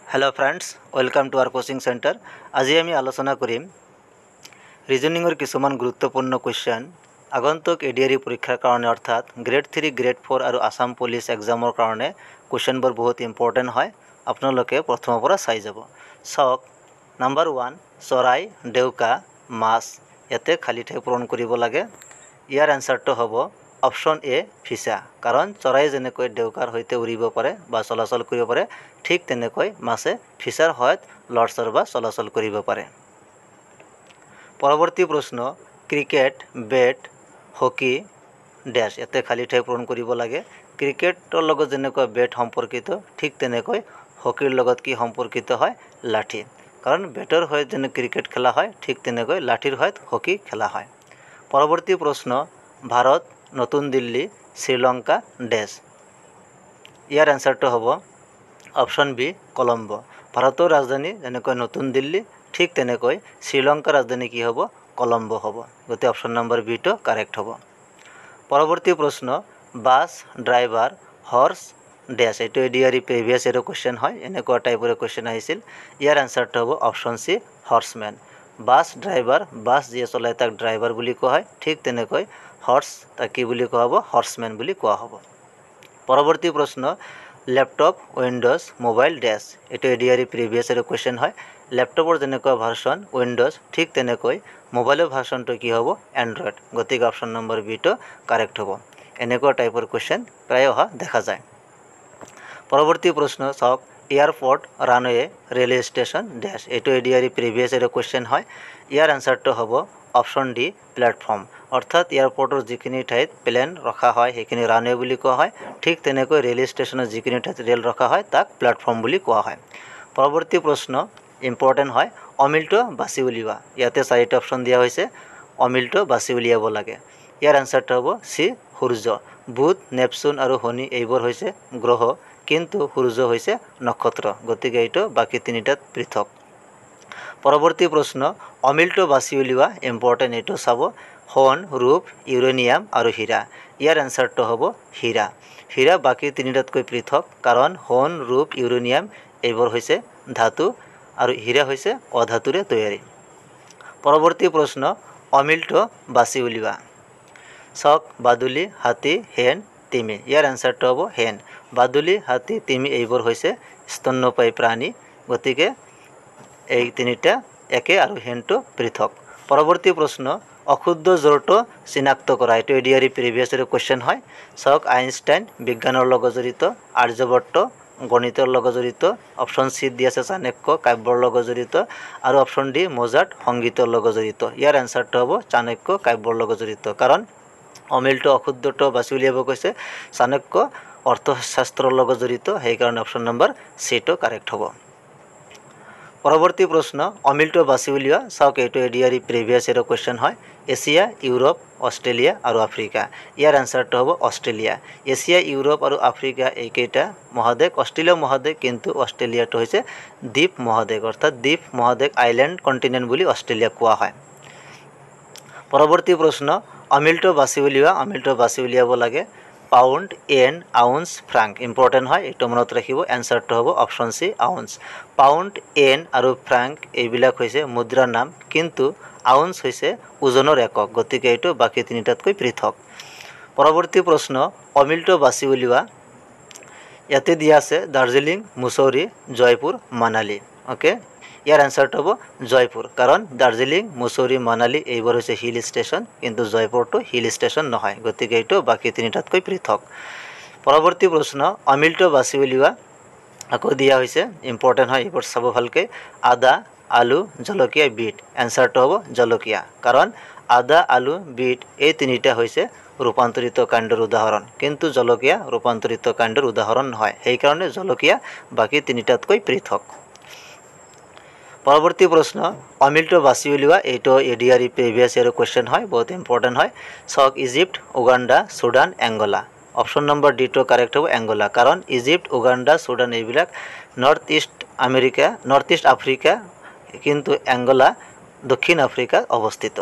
Hello friends welcome to our coaching centre. आज आमी आलोचना करिम रिजनिंगर किछुमान गुरुत्वपूर्ण क्वेश्चन आगंतुक एडीआरई परीक्षार कारणे अर्थात ग्रेड 3 ग्रेड 4 और आसाम पुलिस एग्जामर कारणे क्वेश्चनबोर बहुत इम्पर्टेन्ट है। आपनालोके प्रथমৰ পৰা চাই যাব। চাওক नम्बर 1 চৰাই ডেউকা মাছ ইয়াতে খালি ঠাই পূৰণ কৰিব লাগে। ইয়াৰ এনসাৰটো হ'ব অপশন ए ফিছা, কাৰণ চৰাই যেনেকৈ ডেউকাৰ সৈতে উৰিব পাৰে বা চলাচল কৰিব পাৰে ঠিক তেনেকৈ মাছে ফিছাৰ সহায়ত লৰচৰ বা চলাচল কৰিব পাৰে। পৰৱৰ্তী প্ৰশ্ন ক্ৰিকেট বেট হকি ড্যাশ ইয়াতে খালি ঠাই পূৰণ কৰিব লাগে। ক্ৰিকেটৰ লগত যেনেকৈ বেট সম্পৰ্কিত ঠিক তেনেকৈ হকিৰ লগত কি সম্পৰ্কিত হয় লাঠি, কাৰণ বেটৰ সহায়ত যেনে ক্ৰিকেট খেলা হয় ঠিক তেনেকৈ লাঠিৰ সহায়ত হকি খেলা হয়। পৰৱৰ্তী প্ৰশ্ন ভাৰত নতুন দিল্লী শ্ৰীলংকা ড্যাশ ইয়াৰ এনসাৰটো হ'ব অপশন বি কলম্বো। ভাৰতৰ ৰাজধানী যেনেকৈ নতুন দিল্লী ঠিক তেনেকৈ শ্ৰীলংকাৰ ৰাজধানী কি হ'ব কলম্বো হ'ব। গতিকে অপশন নম্বৰ বিটো কাৰেক্ট হ'ব। পৰৱৰ্তী প্ৰশ্ন বাছ ড্ৰাইভাৰ হৰ্স ড্যাশ এইটো এডিআৰই প্ৰিভিয়াছ ইয়াৰৰ কুৱেশ্যন হয়, এনেকুৱা টাইপৰ কুৱেশ্যন আহিছিল। ইয়াৰ এনসাৰটো হ'ব অপশন সি হৰ্সমেন। বাছ ড্ৰাইভাৰ বাছ যিয়ে চলায় তাক ড্ৰাইভাৰ বুলি কোৱা হয়, ঠিক তেনেকৈ হৰ্স তাক কি বুলি কোৱা হ'ব হৰ্সমেন বুলি কোৱা হ'ব। পৰৱৰ্তী প্ৰশ্ন ল্যাপটপ উইন্ডোজ মোবাইল ড্যাশ এইটো এডিআৰই প্ৰিভিয়াছ ইয়াৰৰ কুৱেশ্যন হয়। ল্যাপটপৰ যেনেকুৱা ভাৰ্চন উইন্ডোজ ঠিক তেনেকৈ মোবাইলৰ ভাৰ্চনটো কি হ'ব এণ্ড্ৰইড। গতিকে অপশন নম্বৰ বিটো কাৰেক্ট হ'ব। এনেকুৱা টাইপৰ কুৱেশ্যন প্ৰায় অহা দেখা যায়। পৰৱৰ্তী প্ৰশ্ন চাওক airport runway railway station dash এইটো এডিআৰই প্ৰিভিয়াছ ইয়াৰৰ কুৱেশ্যন হয়। ইয়াৰ এনসাৰটো হ'ব অপশন ডি প্লেটফৰ্ম, অৰ্থাৎ এয়াৰপোৰ্টৰ যিখিনি ঠাইত প্লেন ৰখা হয় সেইখিনি ৰানৱে বুলি কোৱা হয়, ঠিক তেনেকৈ ৰেলৱে ষ্টেচনৰ যিখিনি ঠাইত ৰেল ৰখা হয় তাক প্লেটফৰ্ম বুলি কোৱা হয়। পৰৱৰ্তী প্ৰশ্ন ইম্পৰ্টেণ্ট হয় অমিলটো বাছি উলিওৱা। ইয়াতে চাৰিটা অপশ্যন দিয়া হৈছে, অমিলটো বাছি উলিয়াব লাগে। ইয়াৰ এনসাৰটো হ'ব চি সূৰ্য। বুধ নেপচুন আৰু শনি এইবোৰ হৈছে গ্ৰহ, কিন্তু সূৰ্য হৈছে নক্ষত্ৰ, গতিকে এইটো বাকী তিনিটাত পৃথক। পৰৱৰ্তী প্ৰশ্ন অমিলটো বাছি উলিওৱা ইম্পৰ্টেণ্ট এইটো চাব সোণ ৰূপ ইউৰেনিয়াম আৰু হীৰা। ইয়াৰ এনসাৰটো হ'ব হীৰা। হীৰা বাকী তিনিটাতকৈ পৃথক, কাৰণ সোণ ৰূপ ইউৰেনিয়াম এইবোৰ হৈছে ধাতু আৰু হীৰা হৈছে অধাতুৰে তৈয়াৰী। পৰৱৰ্তী প্ৰশ্ন অমিলটো বাছি উলিওৱা। চাওক বাদুলি হাতী হেন তিমি ইয়াৰ এনসাৰটো হ'ব হেন। বাদুলি হাতী তিমি এইবোৰ হৈছে স্তন্যপায়ী প্ৰাণী, গতিকে এই তিনিটা একে আৰু হেনটো পৃথক। পৰৱৰ্তী প্ৰশ্ন অশুদ্ধ জোৰটো চিনাক্ত কৰা এইটো এডিআৰই প্ৰিভিয়াছ ইয়াৰৰ কুৱেশ্যন হয়। চাওক আইনষ্টাইন বিজ্ঞানৰ লগত জড়িত, আৰ্যভট্ট গণিতৰ লগত জড়িত, অপশন চি দি আছে চাণক্য কাব্যৰ লগত জড়িত আৰু অপশন ডি মোজাৰ্ট সংগীতৰ লগত জড়িত। ইয়াৰ এনসাৰটো হ'ব চাণক্য কাব্যৰ লগত জড়িত, কাৰণ অমিলটো অশুদ্ধটো বাছি উলিয়াব কৈছে, চাণক্য অৰ্থশাস্ত্ৰৰ লগত জড়িত, সেইকাৰণে অপশন নম্বৰ চিটো কাৰেক্ট হ'ব। পৰৱৰ্তী প্ৰশ্ন অমিলটো বাছি উলিওৱা। চাওক এইটো এডিআৰই প্ৰিভিয়াছ ইয়াৰৰ কুৱেশ্যন হয়। এছিয়া ইউৰোপ অষ্ট্ৰেলিয়া আৰু আফ্ৰিকা ইয়াৰ এনসাৰটো হ'ব অষ্ট্ৰেলিয়া। এছিয়া ইউৰোপ আৰু আফ্ৰিকা এইকেইটা মহাদেশ, অষ্ট্ৰেলিয়া মহাদেশ, কিন্তু অষ্ট্ৰেলিয়াটো হৈছে দ্বীপ মহাদেশ, অৰ্থাৎ দ্বীপ মহাদেশ আইলেণ্ড কণ্টিনেণ্ট বুলি অষ্ট্ৰেলিয়া কোৱা হয়। পৰৱৰ্তী প্ৰশ্ন অমিলটো বাছি উলিওৱা। অমিলটো বাছি উলিয়াব লাগে pound N ounce Frank important হয়, এইটো মনত ৰাখিব। এনসাৰটো হ'ব option C ounce. Pound N আৰু ফ্ৰাংক এইবিলাক হৈছে মুদ্ৰাৰ নাম, কিন্তু আউন্স হৈছে ওজনৰ একক, গতিকে এইটো বাকী তিনিটাতকৈ পৃথক। পৰৱৰ্তী প্ৰশ্ন অমিলটো বাছি উলিওৱা। ইয়াতে দিয়া আছে দাৰ্জিলিং মুছৌৰী জয়পুৰ মানালী। অ'কে, ইয়াৰ এনসাৰটো হ'ব জয়পুৰ, কাৰণ দাৰ্জিলিং মুছৌৰী মানালী এইবোৰ হৈছে হিল ষ্টেচন, কিন্তু জয়পুৰটো হিল ষ্টেচন নহয়, গতিকে এইটো বাকী তিনিটাতকৈ পৃথক। পৰৱৰ্তী প্ৰশ্ন অমিলটো বাছি উলিওৱা আকৌ দিয়া হৈছে, ইম্পৰ্টেণ্ট হয় এইবোৰ চাব ভালকৈ। আদা আলু জলকীয়া বিট এনসাৰটো হ'ব জলকীয়া, কাৰণ আদা আলু বিট এই তিনিটা হৈছে ৰূপান্তৰিত কাণ্ডৰ উদাহৰণ, কিন্তু জলকীয়া ৰূপান্তৰিত কাণ্ডৰ উদাহৰণ নহয়, সেইকাৰণে জলকীয়া বাকী তিনিটাতকৈ পৃথক। পৰৱৰ্তী প্ৰশ্ন অমিলটো বাছি উলিওৱা। এইটো এডিআৰই প্ৰিভিয়াছ ইয়াৰৰ কুৱেশ্যন হয়, বহুত ইম্পৰ্টেণ্ট হয়। চাওক Egypt Uganda Sudan Angola. Option number ডিটো কাৰেক্ট হ'ব এংগোলা, কাৰণ ইজিপ্ট উগাণ্ডা চুডান এইবিলাক নৰ্থ ইষ্ট আফ্ৰিকা, কিন্তু এংগোলা দক্ষিণ আফ্ৰিকাত অৱস্থিত।